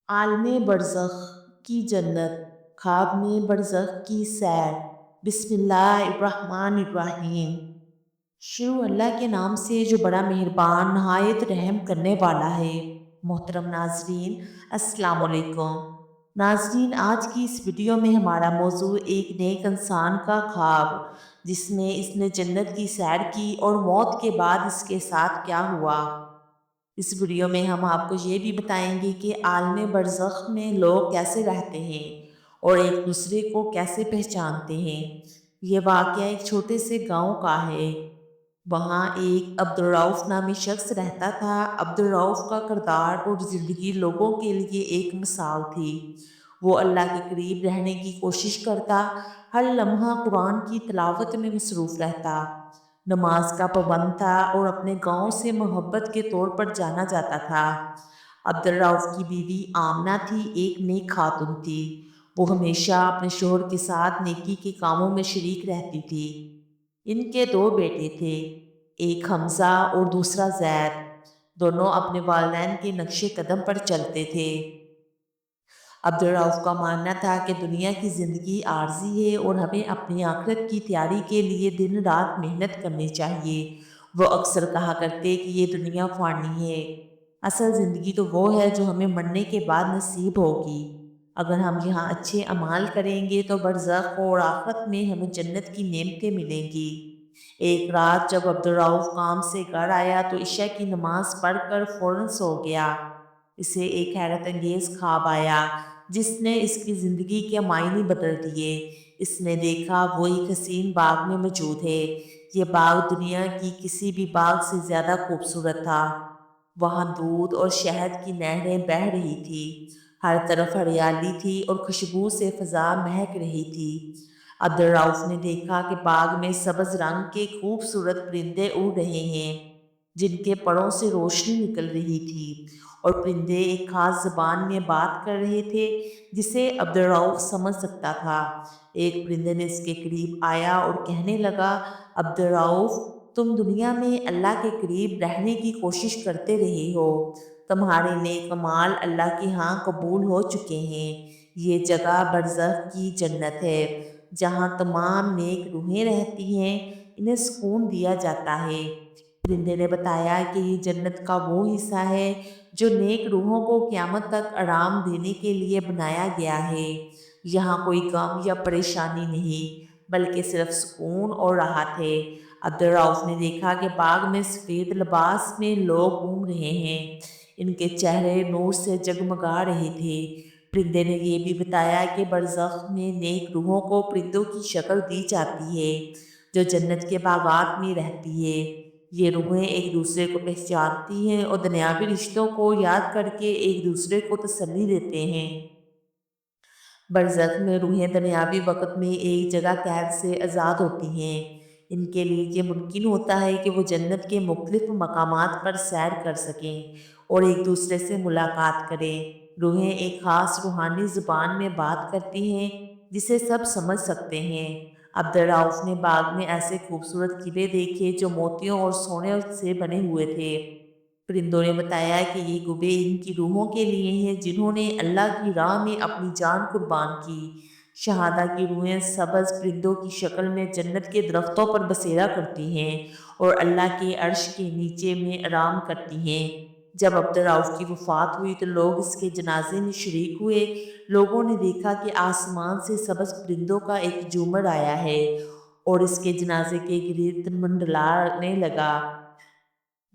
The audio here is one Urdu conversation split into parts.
عالم برزخ کی جنت، خواب میں برزخ کی سیر۔ بسم اللہ الرحمن الرحیم۔ شروع اللہ کے نام سے جو بڑا مہربان نہایت رحم کرنے والا ہے۔ محترم ناظرین، السلام علیکم۔ ناظرین، آج کی اس ویڈیو میں ہمارا موضوع ایک نیک انسان کا خواب، جس میں اس نے جنت کی سیر کی اور موت کے بعد اس کے ساتھ کیا ہوا۔ اس ویڈیو میں ہم آپ کو یہ بھی بتائیں گے کہ عالم برزخ میں لوگ کیسے رہتے ہیں اور ایک دوسرے کو کیسے پہچانتے ہیں۔ یہ واقعہ ایک چھوٹے سے گاؤں کا ہے۔ وہاں ایک عبدالرؤف نامی شخص رہتا تھا۔ عبدالرؤف کا کردار اور زندگی لوگوں کے لیے ایک مثال تھی۔ وہ اللہ کے قریب رہنے کی کوشش کرتا، ہر لمحہ قرآن کی تلاوت میں مصروف رہتا، نماز کا پابند تھا اور اپنے گاؤں سے محبت کے طور پر جانا جاتا تھا۔ عبدالرؤف کی بیوی آمنہ تھی، ایک نیک خاتون تھی۔ وہ ہمیشہ اپنے شوہر کے ساتھ نیکی کے کاموں میں شریک رہتی تھی۔ ان کے دو بیٹے تھے، ایک حمزہ اور دوسرا زید۔ دونوں اپنے والدین کے نقش قدم پر چلتے تھے۔ عبدالرؤف کا ماننا تھا کہ دنیا کی زندگی عارضی ہے اور ہمیں اپنی آخرت کی تیاری کے لیے دن رات محنت کرنی چاہیے۔ وہ اکثر کہا کرتے کہ یہ دنیا فانی ہے، اصل زندگی تو وہ ہے جو ہمیں مرنے کے بعد نصیب ہوگی۔ اگر ہم یہاں اچھے اعمال کریں گے تو برزخ اور آخرت میں ہمیں جنت کی نعمتیں ملیں گی۔ ایک رات جب عبدالرؤف کام سے گھر آیا تو عشاء کی نماز پڑھ کر فوراً سو گیا۔ اسے ایک حیرت انگیز خواب آیا جس نے اس کی زندگی کے معنی بدل دیے۔ اس نے دیکھا وہ ایک حسین باغ میں موجود ہے۔ یہ باغ دنیا کی کسی بھی باغ سے زیادہ خوبصورت تھا۔ وہاں دودھ اور شہد کی نہریں بہہ رہی تھی، ہر طرف ہریالی تھی اور خوشبو سے فضا مہک رہی تھی۔ عبدالرؤف نے دیکھا کہ باغ میں سبز رنگ کے خوبصورت پرندے اڑ رہے ہیں، جن کے پروں سے روشنی نکل رہی تھی، اور پرندے ایک خاص زبان میں بات کر رہے تھے جسے عبدالرؤف سمجھ سکتا تھا۔ ایک پرندے نے اس کے قریب آیا اور کہنے لگا، عبدالرؤف، تم دنیا میں اللہ کے قریب رہنے کی کوشش کرتے رہے ہو، تمہارے نیک اعمال اللہ کے ہاں قبول ہو چکے ہیں۔ یہ جگہ برزخ کی جنت ہے، جہاں تمام نیک روحیں رہتی ہیں، انہیں سکون دیا جاتا ہے۔ پرندے نے بتایا کہ یہ جنت کا وہ حصہ ہے جو نیک روحوں کو قیامت تک آرام دینے کے لیے بنایا گیا ہے۔ یہاں کوئی غم یا پریشانی نہیں، بلکہ صرف سکون اور راحت ہے۔ عبدالرؤف نے دیکھا کہ باغ میں سفید لباس میں لوگ گھوم رہے ہیں، ان کے چہرے نور سے جگمگا رہے تھے۔ پرندے نے یہ بھی بتایا کہ برزخ میں نیک روحوں کو پرندوں کی شکل دی جاتی ہے جو جنت کے باغات میں رہتی ہے۔ یہ روحیں ایک دوسرے کو پہچانتی ہیں اور دنیاوی رشتوں کو یاد کر کے ایک دوسرے کو تسلی دیتے ہیں۔ برزخ میں روحیں دنیاوی وقت میں ایک جگہ قید سے آزاد ہوتی ہیں۔ ان کے لیے یہ ممکن ہوتا ہے کہ وہ جنت کے مختلف مقامات پر سیر کر سکیں اور ایک دوسرے سے ملاقات کریں۔ روحیں ایک خاص روحانی زبان میں بات کرتی ہیں جسے سب سمجھ سکتے ہیں۔ عبدالرؤف نے باغ میں ایسے خوبصورت قلعے دیکھے جو موتیوں اور سونے سے بنے ہوئے تھے۔ پرندوں نے بتایا کہ یہ قلعے ان کی روحوں کے لیے ہیں جنہوں نے اللہ کی راہ میں اپنی جان قربان کی۔ شہداء کی روحیں سبز پرندوں کی شکل میں جنت کے درختوں پر بسیرا کرتی ہیں اور اللہ کے عرش کے نیچے میں آرام کرتی ہیں۔ جب عبدالرؤف کی وفات ہوئی تو لوگ اس کے جنازے میں شریک ہوئے۔ لوگوں نے دیکھا کہ آسمان سے سبز پرندوں کا ایک جھومر آیا ہے اور اس کے جنازے کے گرد منڈلانے لگا۔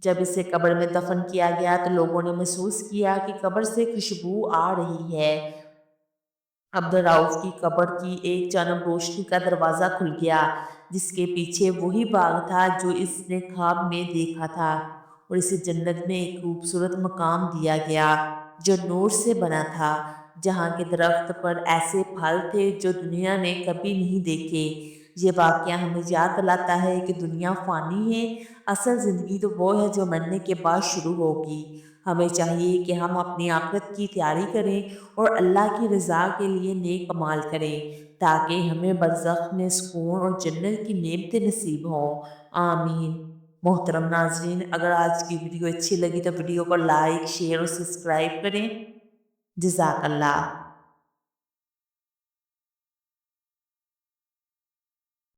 جب اسے قبر میں دفن کیا گیا تو لوگوں نے محسوس کیا کہ قبر سے خوشبو آ رہی ہے۔ عبدالرؤف کی قبر کی ایک جانب روشنی کا دروازہ کھل گیا، جس کے پیچھے وہی باغ تھا جو اس نے خواب میں دیکھا تھا، اور اسے جنت میں ایک خوبصورت مقام دیا گیا جو نور سے بنا تھا، جہاں کے درخت پر ایسے پھل تھے جو دنیا نے کبھی نہیں دیکھے۔ یہ واقعہ ہمیں یاد دلاتا ہے کہ دنیا فانی ہے، اصل زندگی تو وہ ہے جو مرنے کے بعد شروع ہوگی۔ ہمیں چاہیے کہ ہم اپنی آخرت کی تیاری کریں اور اللہ کی رضا کے لیے نیک اعمال کریں تاکہ ہمیں برزخ میں سکون اور جنت کی نعمتیں نصیب ہوں۔ آمین۔ محترم ناظرین، اگر آج کی ویڈیو اچھی لگی تو ویڈیو کو لائک، شیئر اور سبسکرائب کریں۔ جزاک اللہ۔